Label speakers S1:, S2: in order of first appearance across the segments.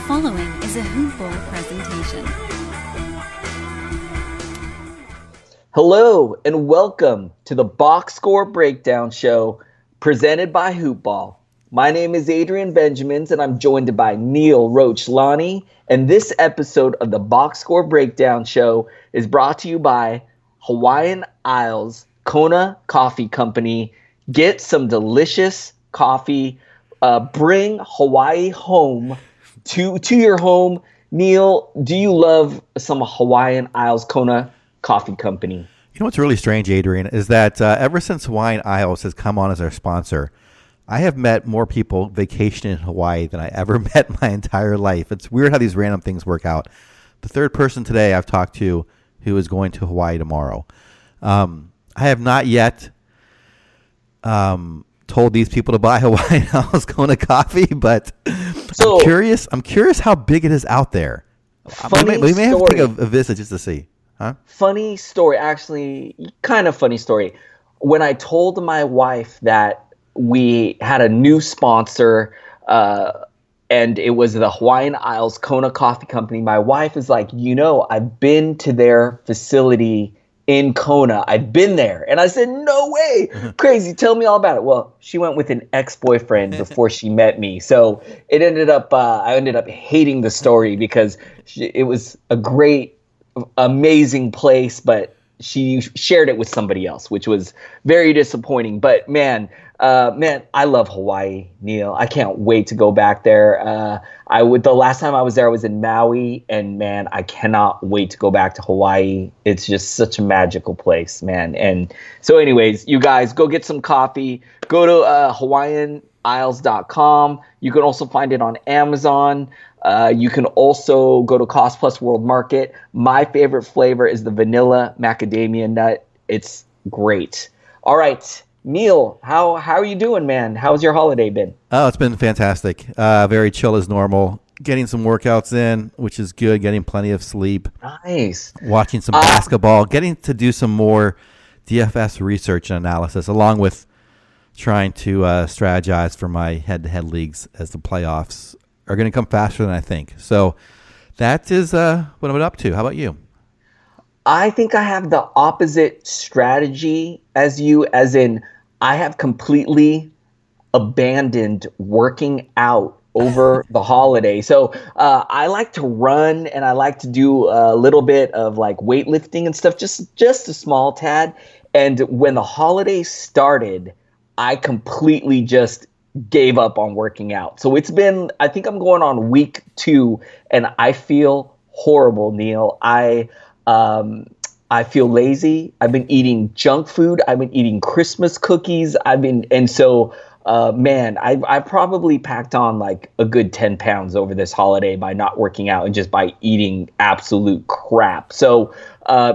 S1: following is a Hoop Ball presentation.
S2: Hello and welcome to the Box Score Breakdown Show presented by Hoop Ball. My name is Adrian Benjamins and I'm joined by Neil Roach-Lonnie. And this episode of the Box Score Breakdown Show is brought to you by Hawaiian Isles Kona Coffee Company. Get some delicious coffee. Bring Hawaii home to your home. Neil, do you love some Hawaiian Isles Kona Coffee Company?
S3: You know what's really strange, Adrian, is that ever since Hawaiian Isles has come on as our sponsor, I have met more people vacationing in Hawaii than I ever met my entire life. It's weird how these random things work out. The third person today I've talked to who is going to Hawaii tomorrow. I have not yet told these people to buy Hawaiian Isles Kona coffee, but I'm curious how big it is out there. We may have to take a visit just to see. Huh?
S2: Funny story, actually, kind of funny story. When I told my wife that we had a new sponsor, and it was the Hawaiian Isles Kona Coffee Company, my wife is like, I've been to their facility in Kona. I've been there. And I said, no way. Crazy. Tell me all about it. Well, she went with an ex-boyfriend before she met me. So it ended up, I ended up hating the story because it was a great, amazing place, but she shared it with somebody else, which was very disappointing. But man, I love Hawaii, Neil. I can't wait to go back there. The last time I was there, I was in Maui, and man, I cannot wait to go back to Hawaii. It's just such a magical place, man. And so anyways, you guys go get some coffee. Go to HawaiianIsles.com. You can also find it on Amazon. You can also go to Cost Plus World Market. My favorite flavor is the vanilla macadamia nut. It's great. All right, Neil, how are you doing, man? How's your holiday been?
S3: Oh, it's been fantastic. Very chill as normal. Getting some workouts in, which is good. Getting plenty of sleep.
S2: Nice.
S3: Watching some basketball. Getting to do some more DFS research and analysis, along with trying to strategize for my head-to-head leagues as the playoffs are going to come faster than I think. So that is what I've been up to. How about you?
S2: I think I have the opposite strategy as you, as in I have completely abandoned working out over the holiday. So I like to run and I like to do a little bit of like weightlifting and stuff, just a small tad. And when the holidays started, I completely just gave up on working out. So it's been, I think I'm going on week 2 and I feel horrible, Neil. I feel lazy. I've been eating junk food. I've been eating Christmas cookies. I probably packed on like a good 10 pounds over this holiday by not working out and just by eating absolute crap. So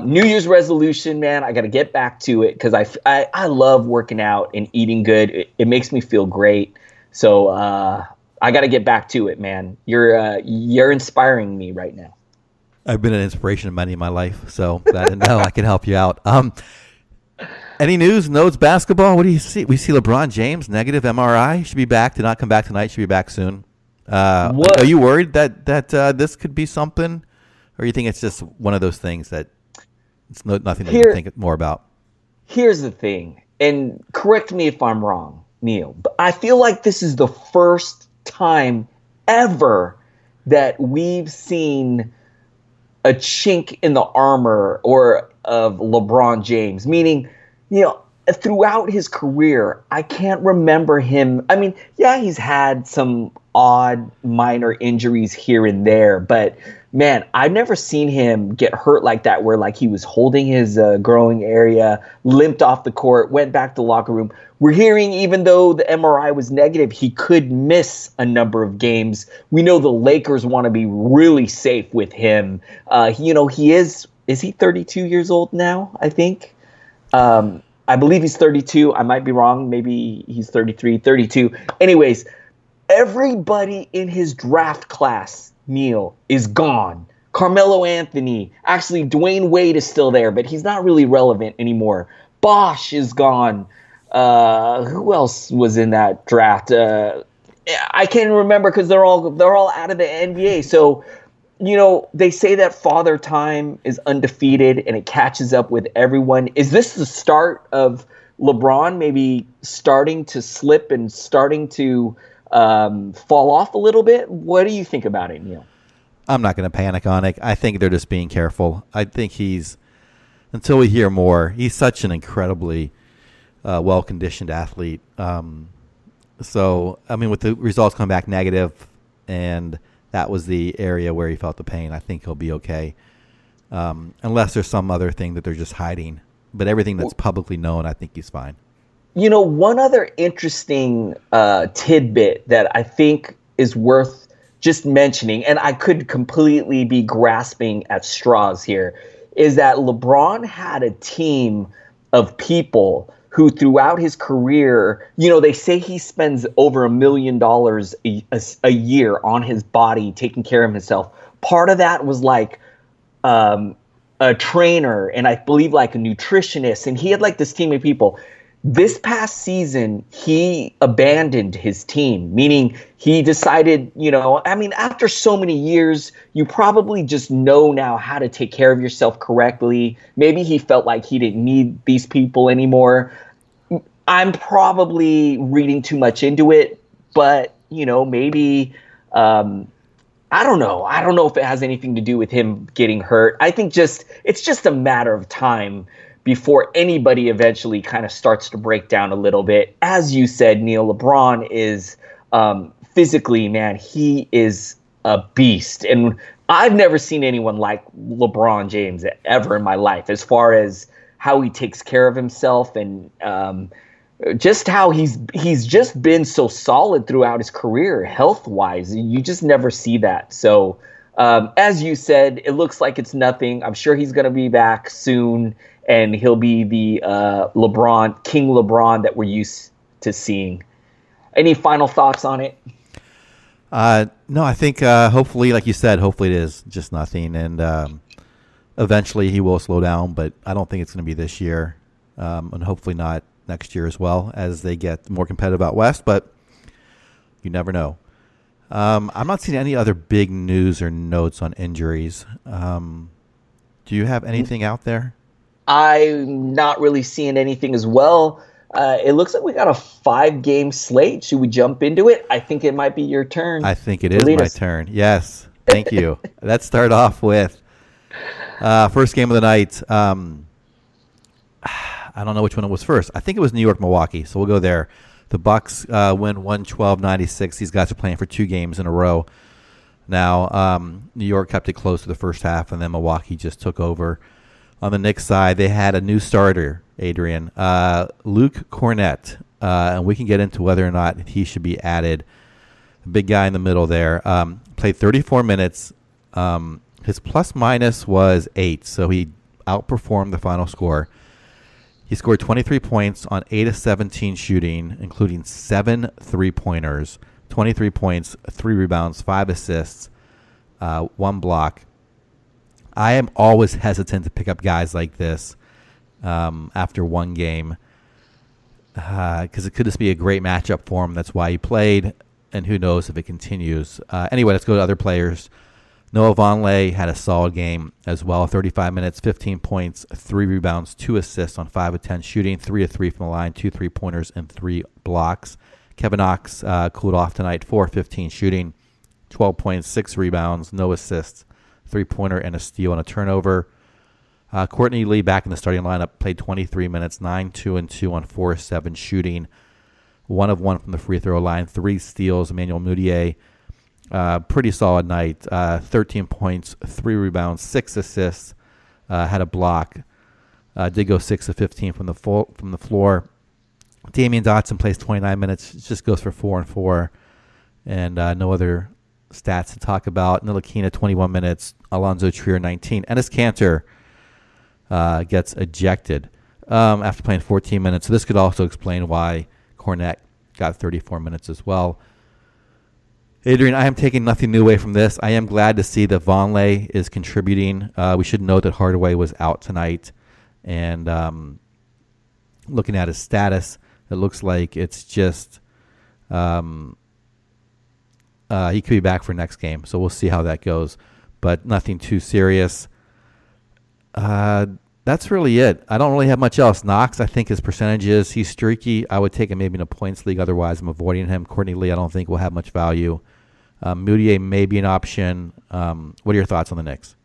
S2: New Year's resolution, man, I got to get back to it because I love working out and eating good. It makes me feel great. So I got to get back to it, man. You're inspiring me right now.
S3: I've been an inspiration of many in my life, so I know I can help you out. Any news? Nodes basketball? What do you see? We see LeBron James, negative MRI. Should be back. Did not come back tonight. Should be back soon. Are you worried that this could be something? Or you think it's just one of those things that it's nothing to think more about?
S2: Here's the thing, and correct me if I'm wrong, Neil, but I feel like this is the first time ever that we've seen a chink in the armor of LeBron James, meaning, throughout his career, I can't remember him. I mean, yeah, he's had some odd minor injuries here and there, but man, I've never seen him get hurt like that, where like he was holding his growing area, limped off the court, went back to the locker room. We're hearing even though the MRI was negative, he could miss a number of games. We know the Lakers want to be really safe with him. He is he 32 years old now, I think? I believe he's 32. I might be wrong. Maybe he's 33, 32. Anyways, everybody in his draft class, Neil, is gone. Carmelo Anthony. Actually, Dwayne Wade is still there, but he's not really relevant anymore. Bosh is gone. Who else was in that draft? I can't remember because they're all out of the NBA. So, they say that Father Time is undefeated and it catches up with everyone. Is this the start of LeBron maybe starting to slip and starting to fall off a little bit? What do you think about it, Neil?
S3: I'm not going to panic on it. I think they're just being careful. I think until we hear more, he's such an incredibly well-conditioned athlete. So, with the results coming back negative, and that was the area where he felt the pain, I think he'll be okay. Unless there's some other thing that they're just hiding. But everything that's publicly known, I think he's fine.
S2: One other interesting tidbit that I think is worth just mentioning, and I could completely be grasping at straws here, is that LeBron had a team of people who throughout his career, they say he spends over $1 million a year on his body, taking care of himself. Part of that was like a trainer and I believe like a nutritionist. And he had like this team of people. This past season, he abandoned his team, meaning he decided, after so many years, you probably just know now how to take care of yourself correctly. Maybe he felt like he didn't need these people anymore. I'm probably reading too much into it, but, maybe I don't know. I don't know if it has anything to do with him getting hurt. I think it's just a matter of time before anybody eventually kind of starts to break down a little bit. As you said, Neil, LeBron is physically, man, he is a beast. And I've never seen anyone like LeBron James ever in my life, as far as how he takes care of himself and just how he's just been so solid throughout his career, health-wise. You just never see that. So as you said, it looks like it's nothing. I'm sure he's going to be back soon. And he'll be the King LeBron that we're used to seeing. Any final thoughts on it?
S3: No, I think hopefully, like you said, hopefully it is just nothing. And eventually he will slow down, but I don't think it's going to be this year. And hopefully not next year as well, as they get more competitive out west. But you never know. I'm not seeing any other big news or notes on injuries. Do you have anything out there?
S2: I'm not really seeing anything as well. It looks like we got a 5-game slate. Should we jump into it? I think it might be your turn.
S3: I think it is my turn. Yes. Thank you. Let's start off with first game of the night. I don't know which one it was first. I think it was New York, Milwaukee. So we'll go there. The Bucks win 112-96. These guys are playing for 2 games in a row. Now, New York kept it close to the first half, and then Milwaukee just took over. On the Knicks side, they had a new starter, Adrian, Luke Cornett, and we can get into whether or not he should be added. Big guy in the middle there. Played 34 minutes. His plus-minus was 8, so he outperformed the final score. He scored 23 points on 8 of 17 shooting, including 7 3-pointers, 23 points, 3 rebounds, 5 assists, 1 block. I am always hesitant to pick up guys like this after one game because it could just be a great matchup for him. That's why he played, and who knows if it continues. Anyway, let's go to other players. Noah Vonleh had a solid game as well. 35 minutes, 15 points, 3 rebounds, 2 assists on 5 of 10 shooting, 3 of 3 from the line, 2 3-pointers, and 3 blocks. Kevin Knox cooled off tonight, 4 of 15 shooting, 12 points, 6 rebounds, no assists, 3-pointer and a steal and a turnover. Courtney Lee back in the starting lineup, played 23 minutes, 9-2-2 on 4 of 7 shooting, 1 of 1 from the free throw line, 3 steals. Emmanuel Mudiay, pretty solid night, 13 points, 3 rebounds, 6 assists, had a block. Did go 6 of 15 from the floor. Damian Dotson plays 29 minutes, just goes for 4 and 4, and no other stats to talk about. Ntilikina 21 minutes, Alonzo Trier 19. Enes Kanter gets ejected after playing 14 minutes. So this could also explain why Cornett got 34 minutes as well. Adrian, I am taking nothing new away from this. I am glad to see that Vonleh is contributing. We should note that Hardaway was out tonight. And looking at his status, it looks like it's just He could be back for next game, so we'll see how that goes. But nothing too serious. That's really it. I don't really have much else. Knox, I think his percentages, he's streaky. I would take him maybe in a points league. Otherwise, I'm avoiding him. Courtney Lee, I don't think will have much value. Moutier may be an option. What are your thoughts on the Knicks?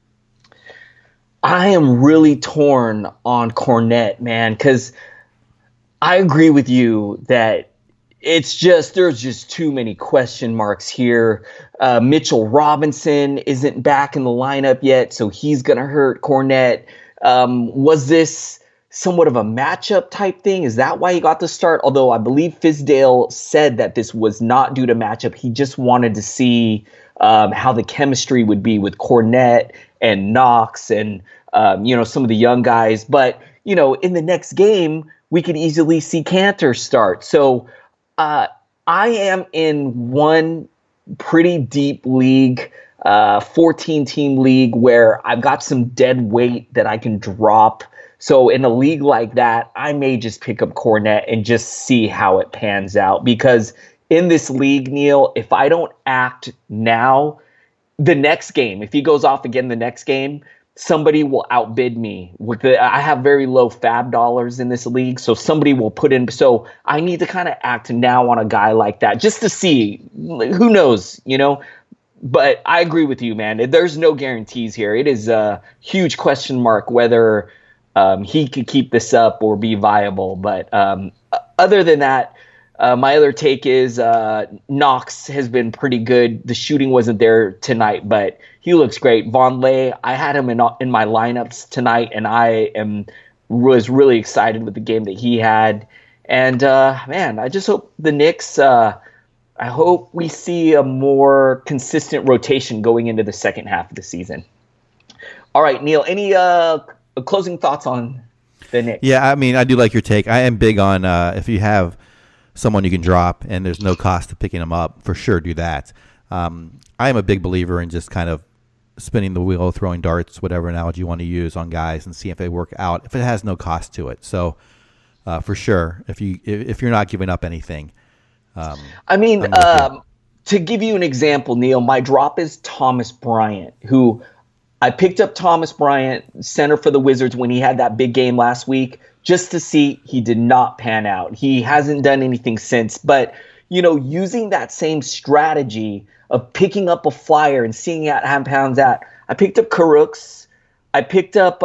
S2: I am really torn on Cornette, man, because I agree with you that there's just too many question marks here. Mitchell Robinson isn't back in the lineup yet, so he's going to hurt Cornette. Was this somewhat of a matchup type thing? Is that why he got the start? Although I believe Fizdale said that this was not due to matchup. He just wanted to see how the chemistry would be with Cornette and Knox and, some of the young guys. But, in the next game, we could easily see Cantor start. So I am in one pretty deep league, 14-team league where I've got some dead weight that I can drop. So in a league like that, I may just pick up Cornette and just see how it pans out. Because in this league, Neil, if I don't act now, the next game, if he goes off again the next game, somebody will outbid me. I have very low fab dollars in this league, so somebody will put in. So I need to kind of act now on a guy like that just to see. Who knows, But I agree with you, man. There's no guarantees here. It is a huge question mark whether he could keep this up or be viable. But other than that, my other take is Knox has been pretty good. The shooting wasn't there tonight, but he looks great. Vonleh, I had him in my lineups tonight, and I was really excited with the game that he had. And, man, I just hope the Knicks I hope we see a more consistent rotation going into the second half of the season. All right, Neil, any closing thoughts on the Knicks?
S3: Yeah, I mean, I do like your take. I am big on if you have someone you can drop and there's no cost to picking them up, for sure do that. I am a big believer in just kind of spinning the wheel, throwing darts, whatever analogy you want to use on guys and see if they work out, if it has no cost to it. So for sure, if you're not giving up anything.
S2: To give you an example, Neil, my drop is Thomas Bryant, who I picked up Thomas Bryant, center for the Wizards, when he had that big game last week, just to see. He did not pan out. He hasn't done anything since. But, using that same strategy of picking up a flyer and seeing how it pans out, I picked up Karooks. I picked up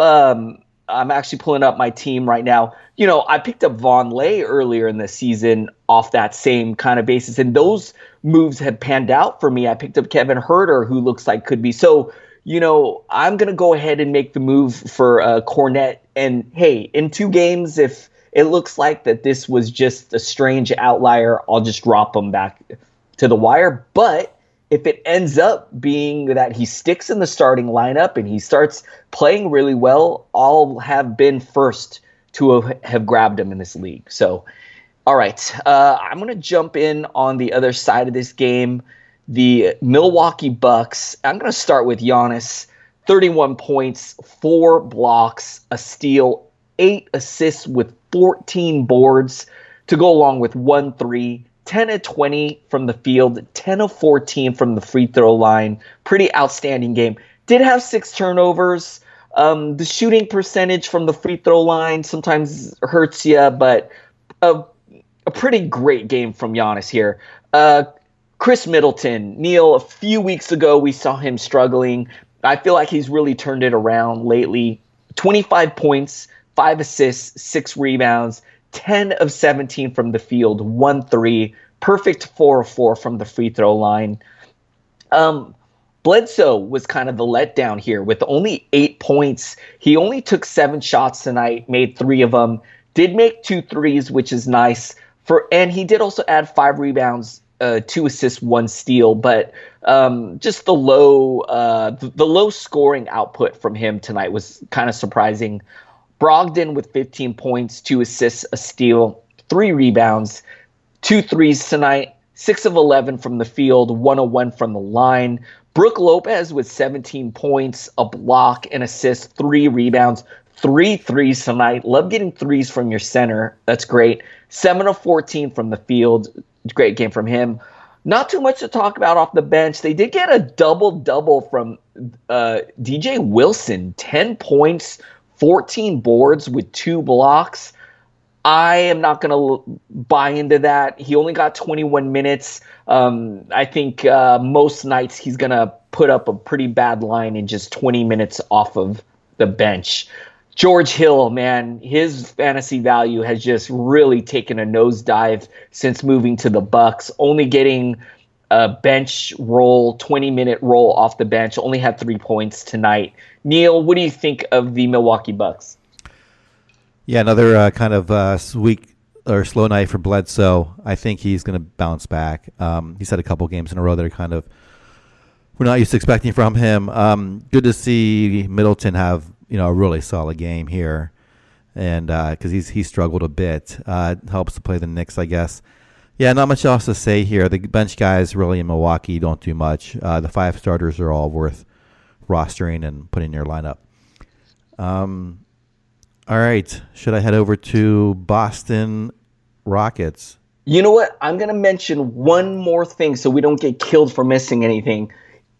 S2: I'm actually pulling up my team right now. I picked up Vonleh earlier in the season off that same kind of basis, and those moves have panned out for me. I picked up Kevin Huerter, who looks like could be. So, I'm going to go ahead and make the move for Cornette. And, hey, in 2 games, if it looks like that this was just a strange outlier, I'll just drop him back to the wire. But if it ends up being that he sticks in the starting lineup and he starts playing really well, I'll have been first to have grabbed him in this league. So, all right, I'm going to jump in on the other side of this game. The Milwaukee Bucks, I'm going to start with Giannis, 31 points, 4 blocks, a steal, 8 assists with 14 boards to go along with 1 3, 10 of 20 from the field, 10 of 14 from the free throw line. Pretty outstanding game. Did have 6 turnovers. The shooting percentage from the free throw line sometimes hurts you, but a pretty great game from Giannis here. Chris Middleton, Neil, a few weeks ago we saw him struggling. I feel like he's really turned it around lately. 25 points, 5 assists, 6 rebounds, 10 of 17 from the field, 1 3, perfect 4 of 4 from the free throw line. Bledsoe was kind of the letdown here with only 8 points. He only took 7 shots tonight, made 3 of them, did make 2 threes, which is nice. And he did also add 5 rebounds, 2 assists, 1 steal, but just the low scoring output from him tonight was kind of surprising. Brogdon with 15 points, 2 assists, a steal, 3 rebounds, 2 threes tonight, 6 of 11 from the field, 1 of 1 from the line. Brook Lopez with 17 points, a block, an assist, 3 rebounds, 3 threes tonight. Love getting threes from your center. That's great. 7 of 14 from the field. Great game from him. Not too much to talk about off the bench. They did get a double-double from DJ Wilson, 10 points, 14 boards with 2 blocks. I am not going to buy into that. He only got 21 minutes. I think most nights he's going to put up a pretty bad line in just 20 minutes off of the bench. George Hill, man, his fantasy value has just really taken a nosedive since moving to the Bucks. Only getting a bench roll, 20-minute roll off the bench. Only had 3 points tonight. Neil, what do you think of the Milwaukee Bucks?
S3: Yeah, another kind of weak or slow night for Bledsoe. I think he's going to bounce back. He's had a couple games in a row that are kind of we're not used to expecting from him. Good to see Middleton have a really solid game here, and because he struggled a bit, helps to play the Knicks, I guess. Yeah, not much else to say here. The bench guys really in Milwaukee don't do much. The 5 starters are all worth rostering and putting in your lineup. All right, should I head over to Boston Rockets?
S2: You know what? I'm going to mention one more thing so we don't get killed for missing anything.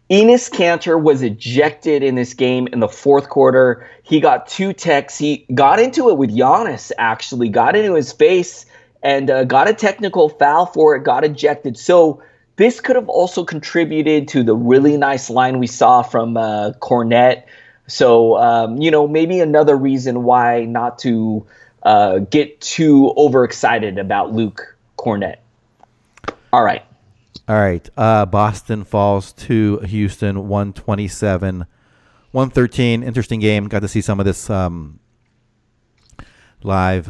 S2: Enes Kanter was ejected in this game in the fourth quarter. He got 2 techs. He got into it with Giannis, actually, got into his face and got a technical foul for it, got ejected. So this could have also contributed to the really nice line we saw from Cornette. So, maybe another reason why not to get too overexcited about Luke Cornette. All right. Boston falls to Houston, 127-113. Interesting game. Got to see some of this live.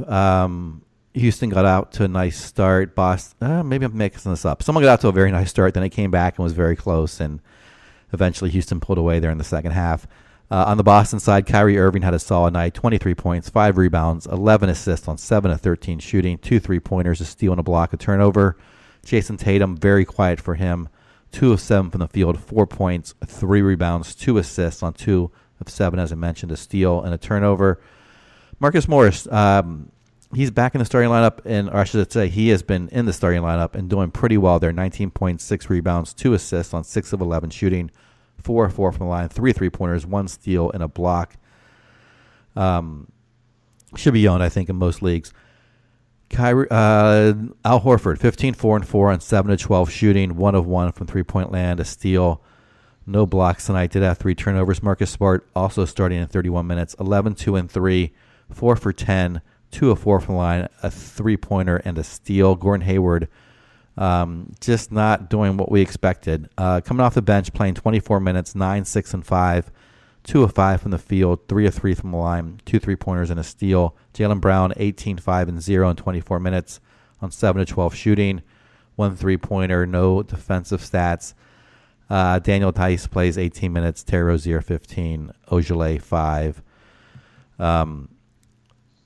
S2: Houston got out to a nice start. Boston, maybe I'm mixing this up. Someone got out to a very nice start. Then it came back and was very close. And eventually Houston pulled away there in the second half. On the Boston side, Kyrie Irving had a solid night, 23 points, 5 rebounds, 11 assists on 7 of 13 shooting, 2 3-pointers, a steal and a block, a turnover. Jason Tatum, very quiet for him, 2 of 7 from the field, 4 points, 3 rebounds, 2 assists on 2 of 7, as I mentioned, a steal and a turnover. Marcus Morris, he's back in the starting lineup, or I should say he has been in the starting lineup and doing pretty well there, 19 points, 6 rebounds, 2 assists on 6 of 11 shooting, 4 of 4 from the line, 3 3-pointers, 1 steal, and a block. Should be owned, I think, in most leagues. Al Horford, 15, 4 and 4 on 7 of 12 shooting, 1 of 1 from 3-point land, a steal. No blocks tonight. Did have 3 turnovers. Marcus Smart also starting in 31 minutes, 11, 2 and 3, 4 for 10, 2 of 4 from the line, a 3-pointer, and a steal. Gordon Hayward, just not doing what we expected. Coming off the bench, playing 24 minutes, 9, 6 and 5, 2 of 5 from the field, 3 of 3 from the line, 2 3-pointers and a steal. Jaylen Brown, 18, 5 and 0 in 24 minutes on 7 of 12 shooting, 1 3-pointer, no defensive stats. Daniel Tice plays 18 minutes, Terry Rozier 15, Ojale 5.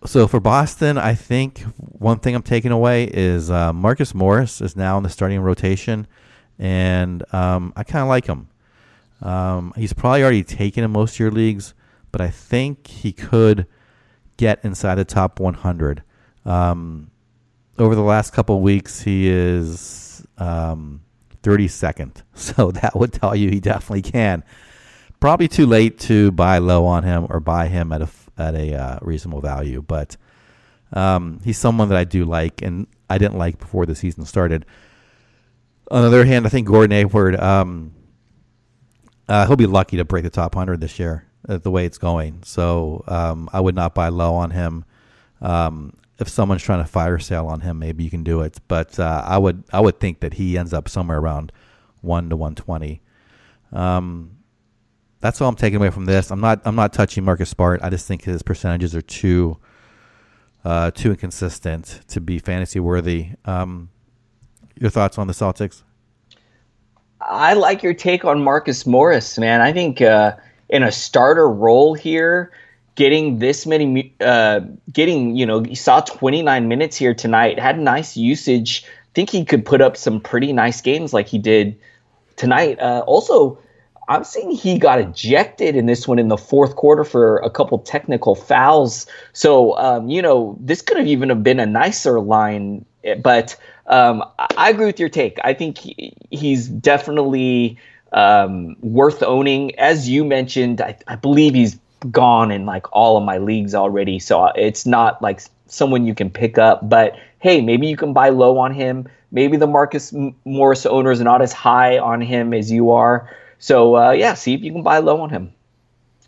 S2: So for Boston, I think one thing I'm taking away is Marcus Morris is now in the starting rotation, and I kind of like him. He's probably already taken in most of your leagues, but I think he could get inside the top 100. Over the last couple of weeks, he is 32nd, so that would tell you he definitely can. Probably too late to buy low on him or buy him at a reasonable value, but he's someone that I do like, and I didn't like before the season started. On the other hand, I think Gordon Hayward, he'll be lucky to break the top 100 this year, the way it's going. So I would not buy low on him. If someone's trying to fire sale on him, maybe you can do it. But I would think that he ends up somewhere around 1 to 120. That's all I'm taking away from this. I'm not touching Marcus Smart. I just think his percentages are too inconsistent to be fantasy worthy. Your thoughts on the Celtics? I like your take on Marcus Morris, man. I think in a starter role here, getting this many, you saw 29 minutes here tonight, had nice usage. I think he could put up some pretty nice games like he did tonight. Also, I'm seeing he got ejected in this one in the fourth quarter for a couple technical fouls. So, this could have even been a nicer line. But I agree with your take. I think he's definitely worth owning. As you mentioned, I believe he's gone in like all of my leagues already, so it's not like someone you can pick up. But hey, maybe you can buy low on him. Maybe the Marcus Morris owners are not as high on him as you are. So see if you can buy low on him.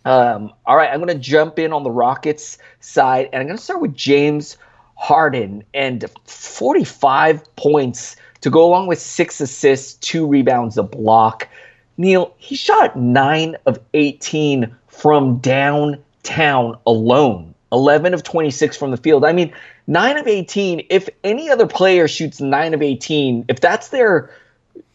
S2: All right, I'm going to jump in on the Rockets side, and I'm going to start with James Harden and 45 points to go along with 6 assists, 2 rebounds, a block. Neil, he shot 9 of 18 from downtown alone. 11 of 26 from the field. I mean, 9 of 18, if any other player shoots 9 of 18, if that's their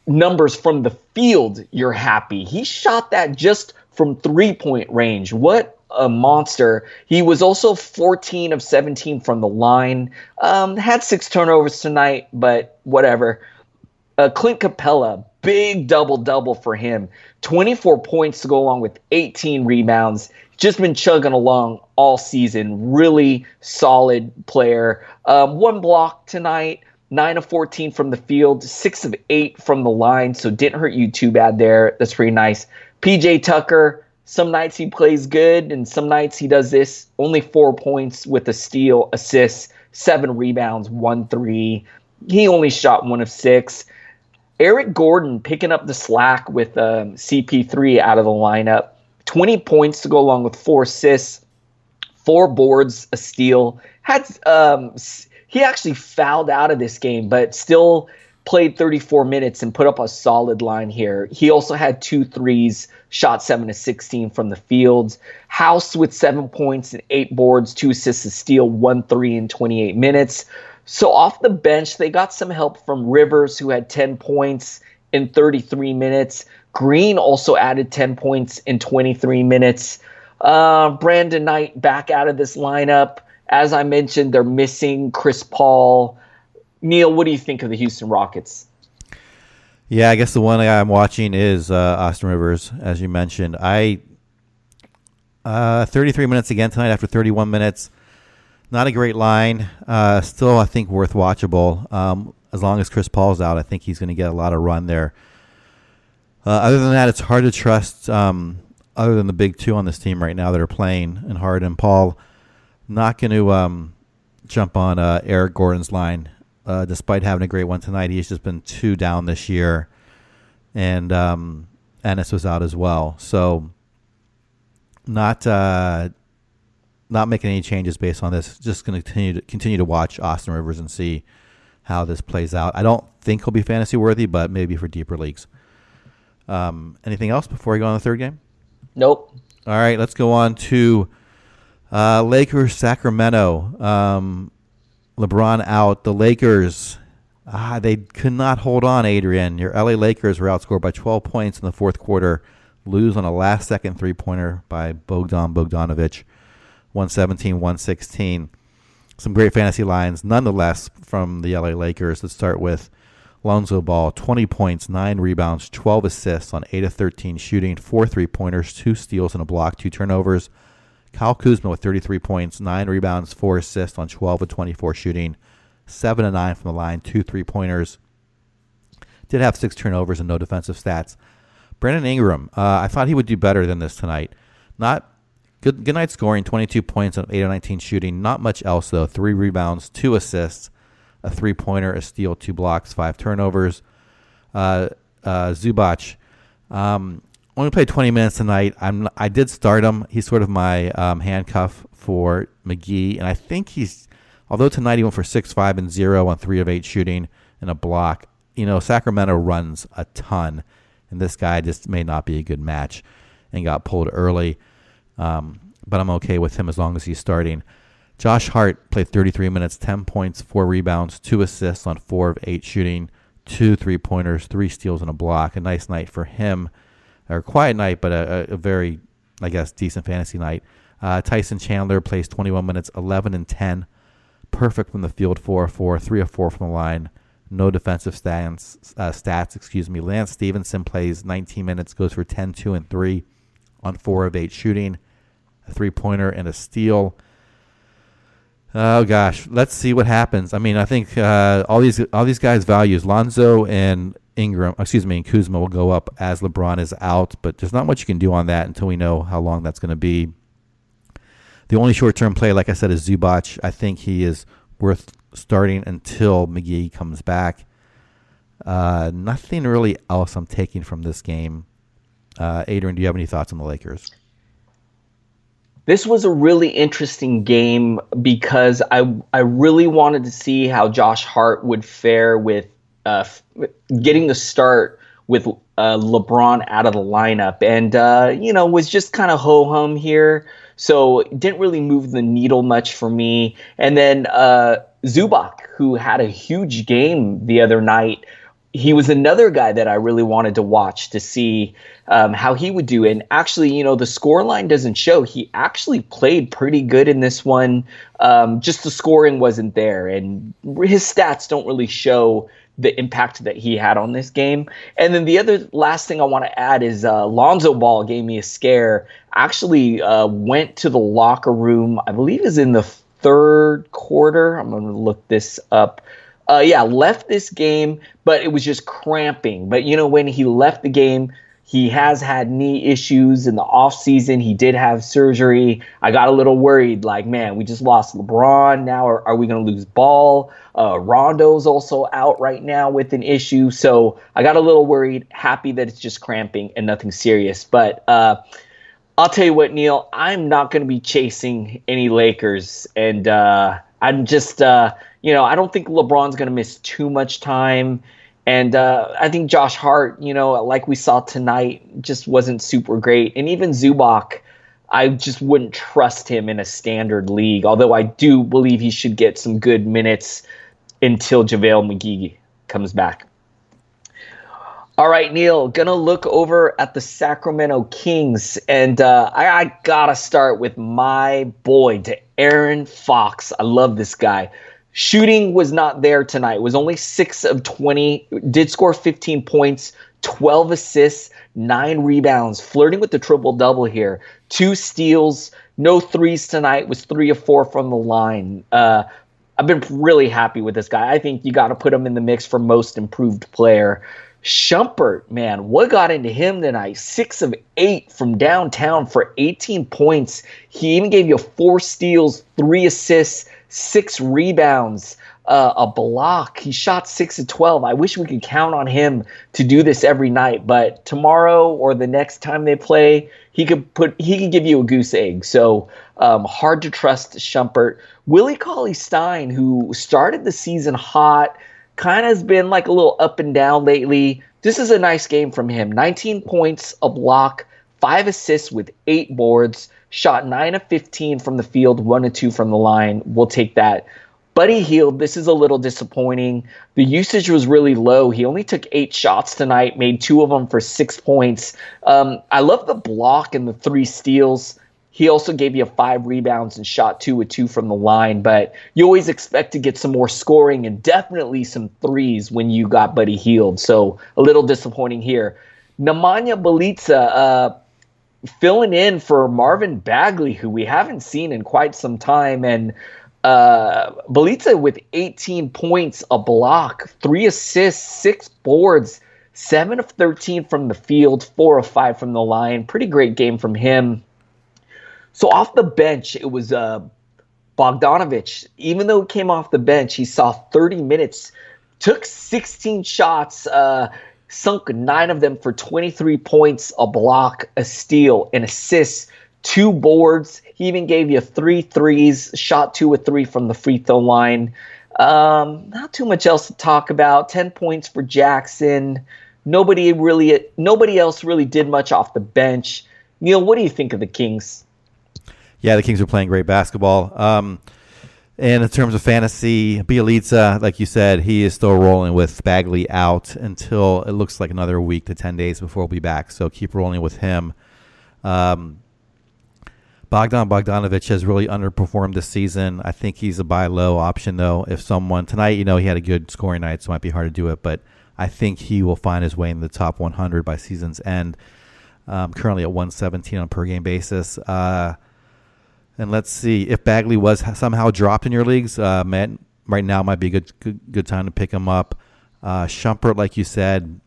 S2: numbers from the field, you're happy. He shot that just from 3-point range. What a monster. He was also 14 of 17 from the line. Had 6 turnovers tonight, but whatever. Clint Capella, big double-double for him. 24 points to go along with 18 rebounds. Just been chugging along all season. Really solid player. 1 block tonight. 9 of 14 from the field. 6 of 8 from the line. So didn't hurt you too bad there. That's pretty nice. PJ Tucker, some nights he plays good, and some nights he does this. Only 4 points with a steal, assist, 7 rebounds, 1 3. He only shot 1 of 6. Eric Gordon picking up the slack with CP3 out of the lineup. 20 points to go along with 4 assists, 4 boards, a steal. He actually fouled out of this game, but still played 34 minutes and put up a solid line here. He also had 2 threes, shot 7 of 16 from the field. House with 7 points and 8 boards, 2 assists, a steal, 1 3 in 28 minutes. So off the bench, they got some help from Rivers, who had 10 points in 33 minutes. Green also added 10 points in 23 minutes. Brandon Knight back out of this lineup. As I mentioned, they're missing Chris Paul. Neil, what do you think of the Houston Rockets?
S3: Yeah, I guess the one I'm watching is Austin Rivers, as you mentioned. 33 minutes again tonight after 31 minutes. Not a great line. Still, I think, worth watchable. As long as Chris Paul's out, I think he's going to get a lot of run there. Other than that, it's hard to trust, other than the big two on this team right now that are playing, and Harden and Paul. Not going to jump on Eric Gordon's line. Despite having a great one tonight, he's just been 2 down this year. And Ennis was out as well. So not making any changes based on this. Just going to continue to watch Austin Rivers and see how this plays out. I don't think he'll be fantasy worthy, but maybe for deeper leagues. Anything else before we go on the third game?
S2: Nope.
S3: All right, let's go on to Lakers Sacramento. LeBron out. The Lakers, they could not hold on, Adrian. Your LA Lakers were outscored by 12 points in the fourth quarter. Lose on a last-second three-pointer by Bogdanovic. 117-116. Some great fantasy lines, nonetheless, from the LA Lakers. Let's start with Lonzo Ball, 20 points, 9 rebounds, 12 assists on 8 of 13 shooting, 4 3-pointers, 2 steals and a block, 2 turnovers. Kyle Kuzma with 33 points, 9 rebounds, 4 assists on 12 of 24 shooting, 7 of 9 from the line, 2 3-pointers. Did have 6 turnovers and no defensive stats. Brandon Ingram, I thought he would do better than this tonight. Not good night scoring, 22 points on 8 of 19 shooting. Not much else, though. 3 rebounds, 2 assists, a 3-pointer, a steal, 2 blocks, 5 turnovers. Zubac, only played 20 minutes tonight. I did start him. He's sort of my handcuff for McGee, and I think although tonight he went for 6-5 and 0 on 3 of 8 shooting and a block. Sacramento runs a ton, and this guy just may not be a good match and got pulled early. But I'm okay with him as long as he's starting. Josh Hart played 33 minutes, 10 points, 4 rebounds, 2 assists on 4 of 8 shooting, 2 3-pointers, 3 steals and a block. A nice night for him. Or a quiet night, but a very, I guess, decent fantasy night. Tyson Chandler plays 21 minutes, 11 and 10. Perfect from the field, 4 of 4, 3 of 4 from the line. No defensive stats. Lance Stevenson plays 19 minutes, goes for 10, 2, and 3 on 4 of 8 shooting, a 3-pointer and a steal. Oh gosh, let's see what happens. I mean, I think all these guys' values, Lonzo and and Kuzma will go up as LeBron is out, but there's not much you can do on that until we know how long that's going to be. The only short-term play, like I said, is Zubac. I think he is worth starting until McGee comes back. Nothing really else I'm taking from this game. Adrian, do you have any thoughts on the Lakers?
S2: This was a really interesting game because I really wanted to see how Josh Hart would fare with getting the start with LeBron out of the lineup, and was just kind of ho hum here, so it didn't really move the needle much for me. And then Zubac, who had a huge game the other night. He was another guy that I really wanted to watch to see how he would do. And actually, the scoreline doesn't show. He actually played pretty good in this one. Just the scoring wasn't there. And his stats don't really show the impact that he had on this game. And then the other last thing I want to add is Lonzo Ball gave me a scare. Actually went to the locker room, I believe is in the third quarter. I'm going to look this up. Left this game, but it was just cramping. But, when he left the game, he has had knee issues in the offseason. He did have surgery. I got a little worried, like, man, we just lost LeBron. Now are we going to lose Ball? Rondo's also out right now with an issue. So I got a little worried, happy that it's just cramping and nothing serious. But I'll tell you what, Neil, I'm not going to be chasing any Lakers. And I'm just, I don't think LeBron's going to miss too much time. And I think Josh Hart, like we saw tonight, just wasn't super great. And even Zubac, I just wouldn't trust him in a standard league, although I do believe he should get some good minutes until JaVale McGee comes back. All right, Neil, going to look over at the Sacramento Kings. And I got to start with my boy, De'Aaron Fox. I love this guy. Shooting was not there tonight. It was only 6 of 20. Did score 15 points, 12 assists, 9 rebounds, flirting with the triple-double here. 2 steals, no threes tonight, was 3 of 4 from the line. I've been really happy with this guy. I think you got to put him in the mix for most improved player. Shumpert, man, what got into him tonight? 6 of 8 from downtown for 18 points. He even gave you 4 steals, 3 assists, 6 rebounds, a block. He shot 6 of 12. I wish we could count on him to do this every night, but tomorrow or the next time they play, he could give you a goose egg. So hard to trust Shumpert. Willie Cauley-Stein, who started the season hot, kind of has been like a little up and down lately. This is a nice game from him. 19 points, a block, 5 assists with 8 boards. Shot 9 of 15 from the field, 1 of 2 from the line. We'll take that. Buddy Hield, this is a little disappointing. The usage was really low. He only took 8 shots tonight, made 2 of them for 6 points. I love the block and the 3 steals. He also gave you 5 rebounds and shot 2 of 2 from the line. But you always expect to get some more scoring and definitely some threes when you got Buddy Hield. So a little disappointing here. Nemanja Bjelica, filling in for Marvin Bagley, who we haven't seen in quite some time. And Bjelica with 18 points, a block, 3 assists, 6 boards, 7 of 13 from the field, 4 of 5 from the line. Pretty great game from him. So off the bench, it was Bogdanovic. Even though he came off the bench, he saw 30 minutes, took 16 shots, sunk 9 of them for 23 points, a block, a steal, an assist, 2 boards. He even gave you 3 threes, shot 2 of 3 from the free throw line. Not too much else to talk about. 10 points for Jackson. Nobody else really did much off the bench. Neil, what do you think of the Kings?
S3: Yeah, the Kings are playing great basketball. And in terms of fantasy, Bjelica, like you said, he is still rolling with Bagley out until it looks like another week to 10 days before we'll be back. So keep rolling with him. Bogdanovic has really underperformed this season. I think he's a buy low option, though. If someone tonight, he had a good scoring night, so it might be hard to do it. But I think he will find his way in the top 100 by season's end. Currently at 117 on a per game basis. And let's see if Bagley was somehow dropped in your leagues. Matt, right now might be a good time to pick him up. Shumpert, like you said,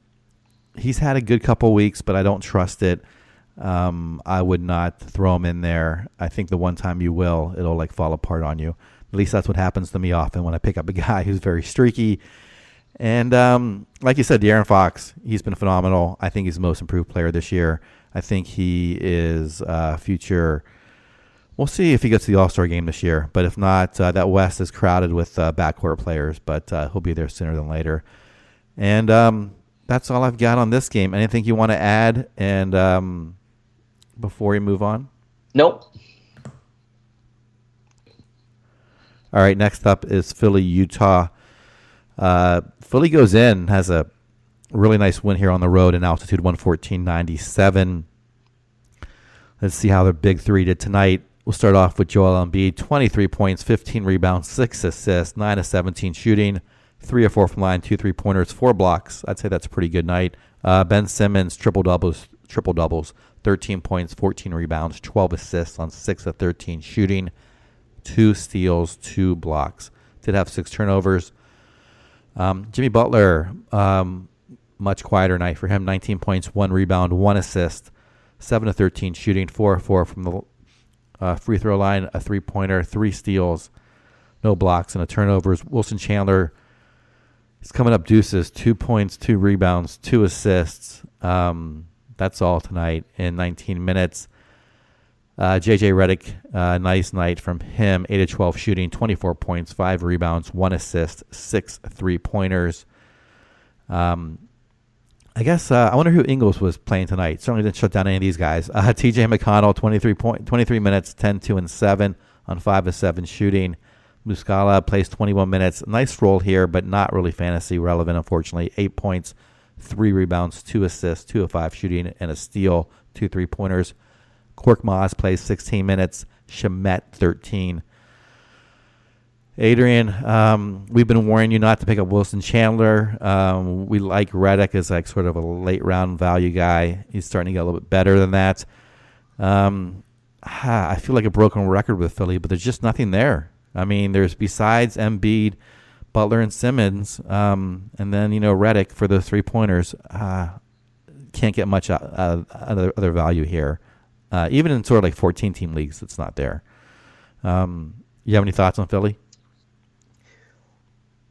S3: he's had a good couple weeks, but I don't trust it. I would not throw him in there. I think the one time you will, it'll like fall apart on you. At least that's what happens to me often when I pick up a guy who's very streaky. And like you said, De'Aaron Fox, he's been phenomenal. I think he's the most improved player this year. I think he is future. We'll see if he gets to the All-Star game this year. But if not, that West is crowded with backcourt players. But he'll be there sooner than later. And that's all I've got on this game. Anything you want to add? And before we move on?
S2: Nope.
S3: All right, next up is Philly, Utah. Philly goes in, has a really nice win here on the road in altitude 114.97. Let's see how the big three did tonight. We'll start off with Joel Embiid, 23 points, 15 rebounds, 6 assists, 9 of 17 shooting, 3 of 4 from line, 2 3-pointers, 4 blocks. I'd say that's a pretty good night. Ben Simmons, triple-doubles, 13 points, 14 rebounds, 12 assists on 6 of 13 shooting, 2 steals, 2 blocks. Did have 6 turnovers. Jimmy Butler, much quieter night for him. 19 points, 1 rebound, 1 assist, 7 of 13 shooting, 4 of 4 from the free throw line, a 3-pointer, 3 steals, no blocks, and a turnovers. Wilson Chandler is coming up deuces, 2 points, 2 rebounds, 2 assists. That's all tonight in 19 minutes. J.J. Redick, nice night from him. 8 of 12 shooting, 24 points, 5 rebounds, 1 assist, 6 3-pointers. I guess I wonder who Ingles was playing tonight. Certainly didn't shut down any of these guys. T.J. McConnell, 23 minutes, 10, 2, and 7 on 5 of 7 shooting. Muscala plays 21 minutes. Nice role here, but not really fantasy relevant, unfortunately. 8 points, 3 rebounds, 2 assists, 2 of 5 shooting, and a steal, 2 3-pointers. Kork Maz plays 16 minutes. Shamet, 13. Adrian, we've been warning you not to pick up Wilson Chandler. We like Redick as like sort of a late round value guy. He's starting to get a little bit better than that. I feel like a broken record with Philly, but there's just nothing there. I mean, there's besides Embiid, Butler, and Simmons, and then Redick for the 3-pointers. Can't get much other value here. Even in sort of like 14-team leagues, it's not there. You have any thoughts on Philly?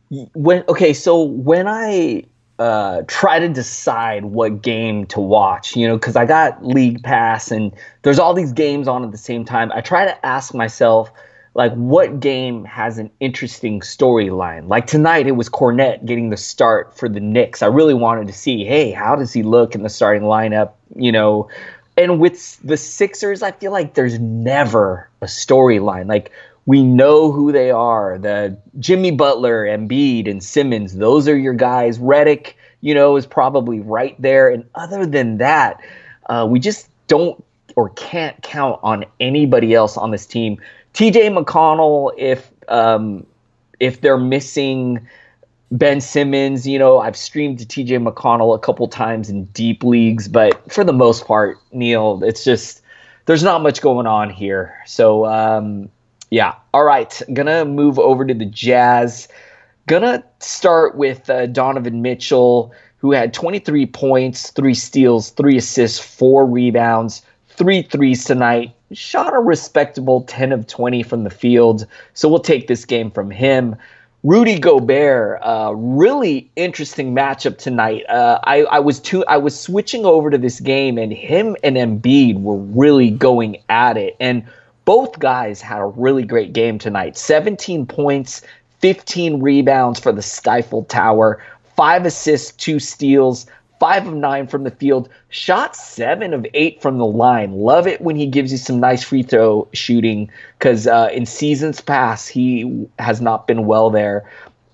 S2: When I try to decide what game to watch, because I got League Pass and there's all these games on at the same time, I try to ask myself, like, what game has an interesting storyline? Like tonight, it was Cornette getting the start for the Knicks. I really wanted to see, hey, how does he look in the starting lineup, And with the Sixers, I feel like there's never a storyline. Like, we know who they are. The Jimmy Butler, Embiid, and Simmons, those are your guys. Redick, is probably right there. And other than that, we just don't or can't count on anybody else on this team. TJ McConnell, if they're missing Ben Simmons, I've streamed to TJ McConnell a couple times in deep leagues, but for the most part, Neil, it's just there's not much going on here. So, yeah. All right. Gonna move over to the Jazz. Gonna start with Donovan Mitchell, who had 23 points, 3 steals, 3 assists, 4 rebounds, 3 threes tonight. Shot a respectable 10 of 20 from the field. So we'll take this game from him. Rudy Gobert, really interesting matchup tonight. I was switching over to this game, and him and Embiid were really going at it. And both guys had a really great game tonight. 17 points, 15 rebounds for the Stifle Tower, 5 assists, 2 steals, 5 of 9 from the field, shot 7 of 8 from the line. Love it when he gives you some nice free throw shooting because in seasons past, he has not been well there.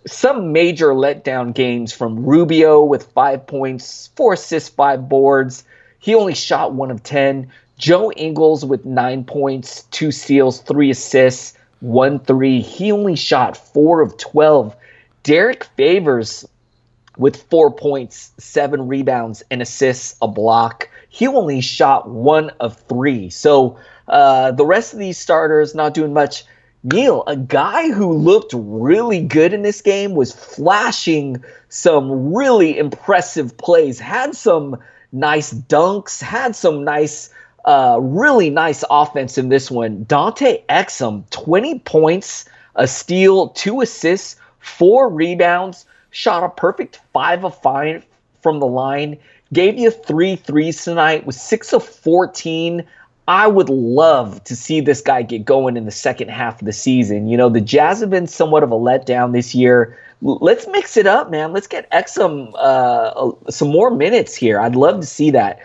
S2: Some major letdown games from Rubio with 5 points, 4 assists, 5 boards. He only shot 1 of 10. Joe Ingles with 9 points, 2 steals, 3 assists, 1 3. He only shot 4 of 12. Derek Favors with 4 points, 7 rebounds, and assists, a block. he only shot 1 of 3. So the rest of these starters not doing much. Neil, a guy who looked really good in this game, was flashing some really impressive plays, had some nice dunks, had some nice, really nice offense in this one. Dante Exum, 20 points, a steal, 2 assists, 4 rebounds, shot a perfect 5 of 5 from the line, gave you 3 threes tonight, was 6 of 14. I would love to see this guy get going in the second half of the season. You know, the Jazz have been somewhat of a letdown this year. Let's mix it up, man. Let's get Exum some more minutes here. I'd love to see that.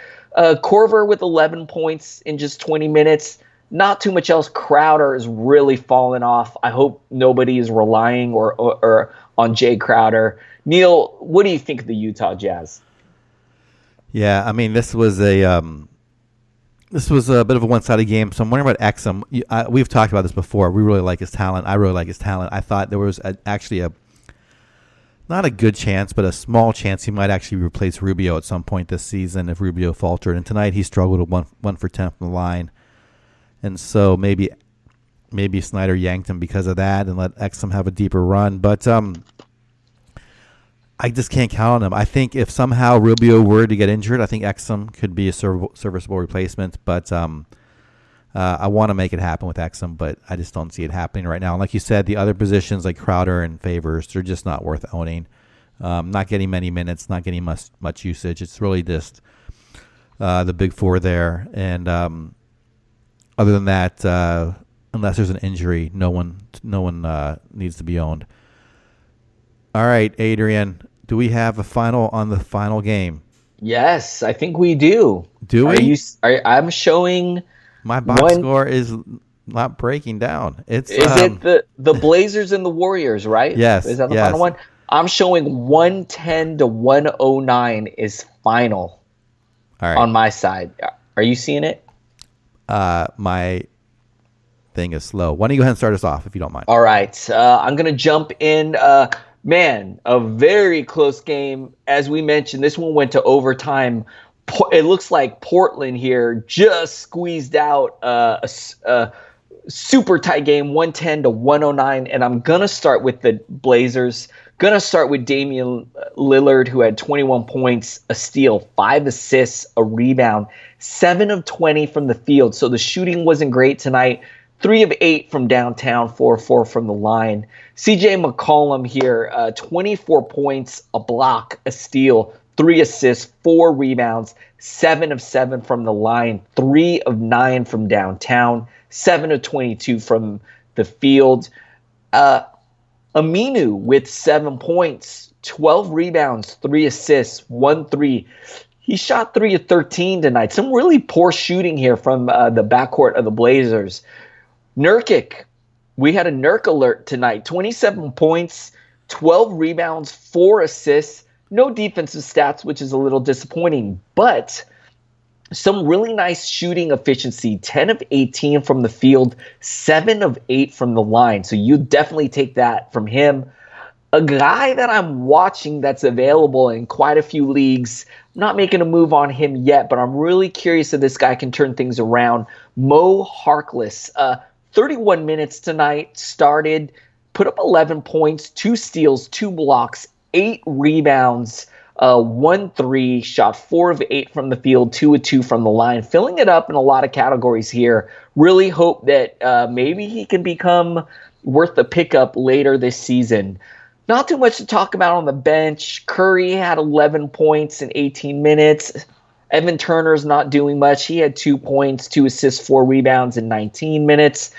S2: Corver with 11 points in just 20 minutes. Not too much else. Crowder is really falling off. I hope nobody is relying or on Jay Crowder. Neil, what do you think of the Utah Jazz?
S3: Yeah, I mean, this was a bit of a one-sided game. So I'm wondering about Exum. We've talked about this before. We really like his talent. I really like his talent. I thought there was actually not a good chance, but a small chance he might actually replace Rubio at some point this season if Rubio faltered. And tonight he struggled with 1 for 10 from the line. And so maybe Snyder yanked him because of that and let Exum have a deeper run. But I just can't count on him. I think if somehow Rubio were to get injured, I think Exum could be a serviceable replacement. But I want to make it happen with Exum, but I just don't see it happening right now. And like you said, the other positions like Crowder and Favors, they're just not worth owning. Not getting many minutes, not getting much usage. It's really just the big four there. And other than that, unless there's an injury, no one needs to be owned. All right, Adrian, do we have a final on the final game?
S2: Yes, I think we do.
S3: Do we?
S2: I'm showing
S3: my box score is not breaking down. Is
S2: it the Blazers and the Warriors, right?
S3: Yes.
S2: Is that the final one? I'm showing 110 to 109 is final.
S3: All right.
S2: On my side. Are you seeing it?
S3: My thing is slow. Why don't you go ahead and start us off if you don't mind?
S2: All right. I'm going to jump in. Man, a very close game. As we mentioned, this one went to overtime. It looks like Portland here just squeezed out a super tight game, 110 to 109. And I'm going to start with the Blazers. Going to start with Damian Lillard, who had 21 points, a steal, 5 assists, a rebound, 7 of 20 from the field. So the shooting wasn't great tonight. 3 of 8 from downtown, 4 of 4 from the line. CJ McCollum here, 24 points, a block, a steal, 3 assists, 4 rebounds, 7 of 7 from the line, 3 of 9 from downtown, 7 of 22 from the field. Aminu with 7 points, 12 rebounds, 3 assists, 1 3. He shot 3 of 13 tonight. Some really poor shooting here from the backcourt of the Blazers. Nurkic, we had a Nurk Alert tonight. 27 points, 12 rebounds, 4 assists. No defensive stats, which is a little disappointing, but some really nice shooting efficiency. 10 of 18 from the field, 7 of 8 from the line. So you definitely take that from him. A guy that I'm watching that's available in quite a few leagues. I'm not making a move on him yet, but I'm really curious if this guy can turn things around. Mo Harkless, 31 minutes tonight, started, put up 11 points, 2 steals, 2 blocks, 8 rebounds, 1 3, shot 4 of 8 from the field, 2 of 2 from the line, filling it up in a lot of categories here. Really hope that maybe he can become worth the pickup later this season. Not too much to talk about on the bench. Curry had 11 points in 18 minutes. Evan Turner's not doing much. He had 2 points, 2 assists, 4 rebounds in 19 minutes.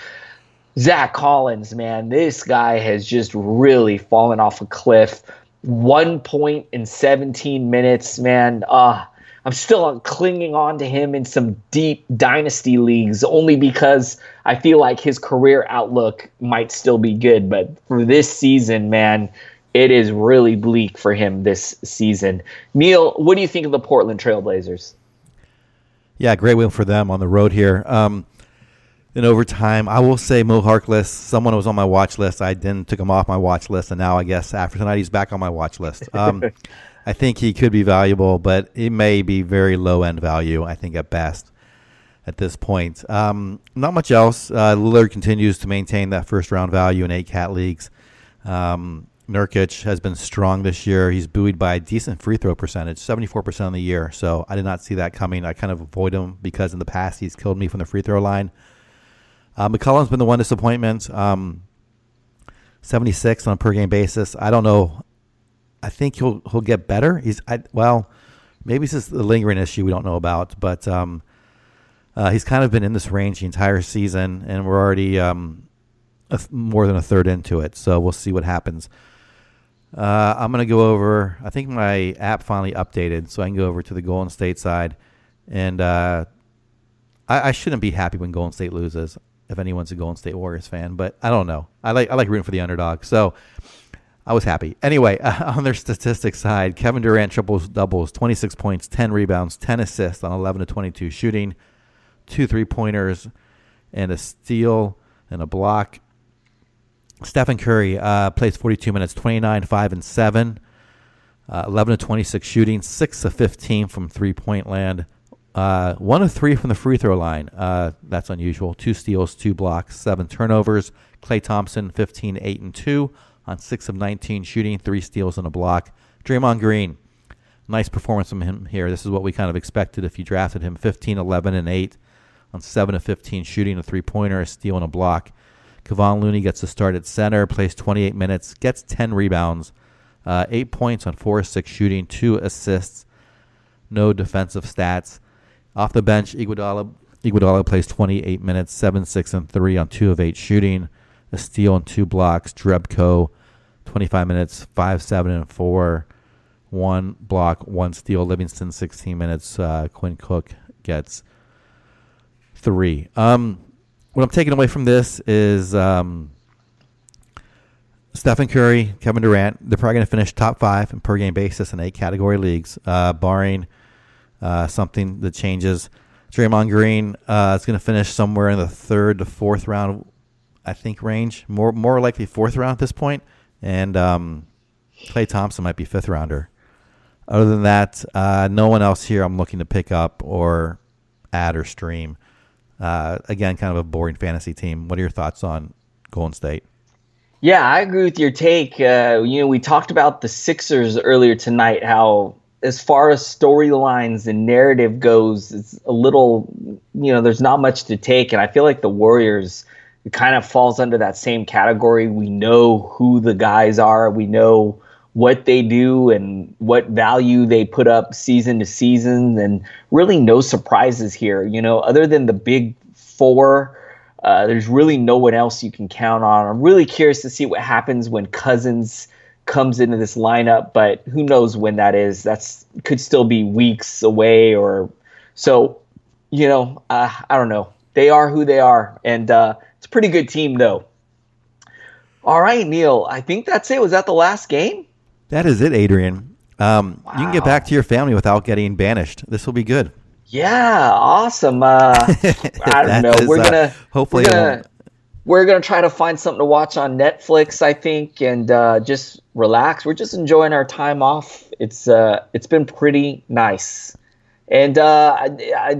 S2: Zach Collins, man, this guy has just really fallen off a cliff. 1 point in 17 minutes, man. I'm still clinging on to him in some deep dynasty leagues only because I feel like his career outlook might still be good. But for this season, man, it is really bleak for him this season. Neil, what do you think of the Portland Trailblazers?
S3: Yeah, great win for them on the road here. In overtime, I will say Mo Harkless, someone who was on my watch list. I then took him off my watch list, and now I guess after tonight he's back on my watch list. I think he could be valuable, but it may be very low-end value, I think, at best at this point. Not much else. Lillard continues to maintain that first-round value in 8 cat leagues. Nurkic has been strong this year. He's buoyed by a decent free throw percentage, 74% on the year. So I did not see that coming. I kind of avoid him because in the past he's killed me from the free throw line. McCollum's been the one disappointment. 76 on a per game basis. I don't know. I think he'll get better. Maybe it's just a lingering issue we don't know about, but he's kind of been in this range the entire season, and we're already more than a third into it. So we'll see what happens. I'm going to go over, I think my app finally updated, so I can go over to the Golden State side. And I shouldn't be happy when Golden State loses, if anyone's a Golden State Warriors fan, but I don't know. I like rooting for the underdog, so I was happy. Anyway, on their statistics side, Kevin Durant triples-doubles, 26 points, 10 rebounds, 10 assists on 11 to 22 shooting, 2 3-pointers, and a steal and a block. Stephen Curry plays 42 minutes, 29, 5, and 7, 11 to 26 shooting, 6 of 15 from three-point land, 1 of 3 from the free throw line. That's unusual. 2 steals, 2 blocks, 7 turnovers. Klay Thompson, 15, 8, and 2 on 6 of 19 shooting, 3 steals and a block. Draymond Green, nice performance from him here. This is what we kind of expected if you drafted him. 15, 11, and 8 on 7 of 15 shooting, a three-pointer, a steal, and a block. Kevon Looney gets to start at center, plays 28 minutes, gets 10 rebounds, 8 points on 4 of 6 shooting, 2 assists, no defensive stats. Off the bench, Iguodala plays 28 minutes, 7, 6, and 3 on 2 of 8 shooting, a steal and 2 blocks. Drebko, 25 minutes, 5, 7, and 4, 1 block, 1 steal. Livingston, 16 minutes. Quinn Cook gets 3. What I'm taking away from this is Stephen Curry, Kevin Durant, they're probably going to finish top 5 in per game basis in 8 category leagues, barring something that changes. Draymond Green is going to finish somewhere in the 3rd to 4th round, I think, range. More likely 4th round at this point. And Klay Thompson might be 5th rounder. Other than that, no one else here I'm looking to pick up or add or stream. Again, kind of a boring fantasy team. What are your thoughts on Golden State?
S2: Yeah, I agree with your take. We talked about the Sixers earlier tonight, how as far as storylines and narrative goes, it's a little, there's not much to take. And I feel like the Warriors, it kind of falls under that same category. We know who the guys are. We know what they do and what value they put up season to season, and really no surprises here. Other than the big 4, there's really no one else you can count on. I'm really curious to see what happens when Cousins comes into this lineup, but who knows when that is. That's could still be weeks away or so. I don't know. They are who they are, and it's a pretty good team though. All right, Neil, I think that's it. Was that the last game?
S3: That is it, Adrian.
S2: Wow.
S3: You can get back to your family without getting banished. This will be good.
S2: Yeah, awesome. I don't know. We're gonna try to find something to watch on Netflix, I think, and just relax. We're just enjoying our time off. It's been pretty nice, and I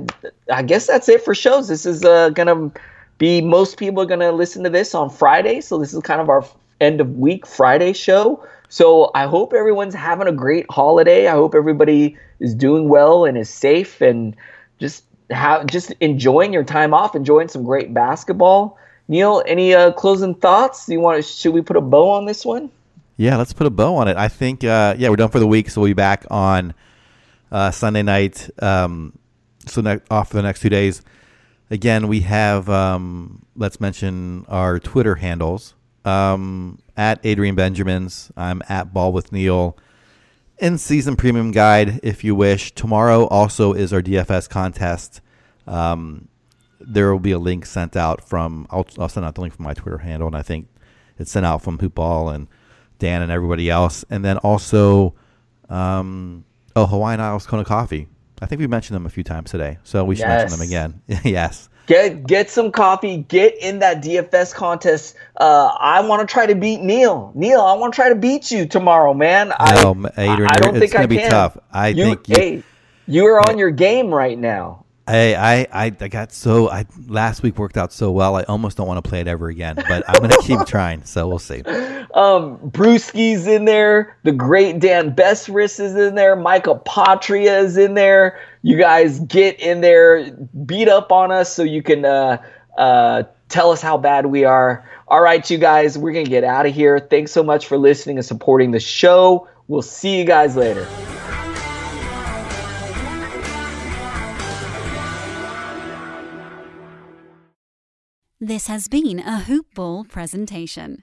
S2: guess that's it for shows. This is gonna be, most people are gonna listen to this on Friday, so this is kind of our end of week Friday show. So I hope everyone's having a great holiday. I hope everybody is doing well and is safe and just enjoying your time off, enjoying some great basketball. Neil, any closing thoughts? Should we put a bow on this one?
S3: Yeah, let's put a bow on it. I think we're done for the week, so we'll be back on Sunday night. Off for the next 2 days. Again, we have let's mention our Twitter handles. At Adrian Benjamins. I'm at Ball with Neil. In-season premium guide, if you wish. Tomorrow also is our DFS contest. There will be a link sent out from. I'll send out the link from my Twitter handle, and I think it's sent out from Hoopball and Dan and everybody else. And then also, Hawaiian Isles Kona Coffee. I think we mentioned them a few times today, so we should mention them again. Yes.
S2: Get some coffee. Get in that DFS contest. I want to try to beat Neil. Neil, I want to try to beat you tomorrow, man.
S3: No, Adrian,
S2: I don't think
S3: it's going
S2: I
S3: to be
S2: can.
S3: tough. I think
S2: you are on your game right now.
S3: I got last week worked out so well. I almost don't want to play it ever again, but I'm going to keep trying. So we'll see.
S2: Brewski's in there. The great Dan Bestris is in there. Micah Patria is in there. You guys get in there, beat up on us so you can tell us how bad we are. All right, you guys, we're going to get out of here. Thanks so much for listening and supporting the show. We'll see you guys later.
S1: This has been a Hoop Ball presentation.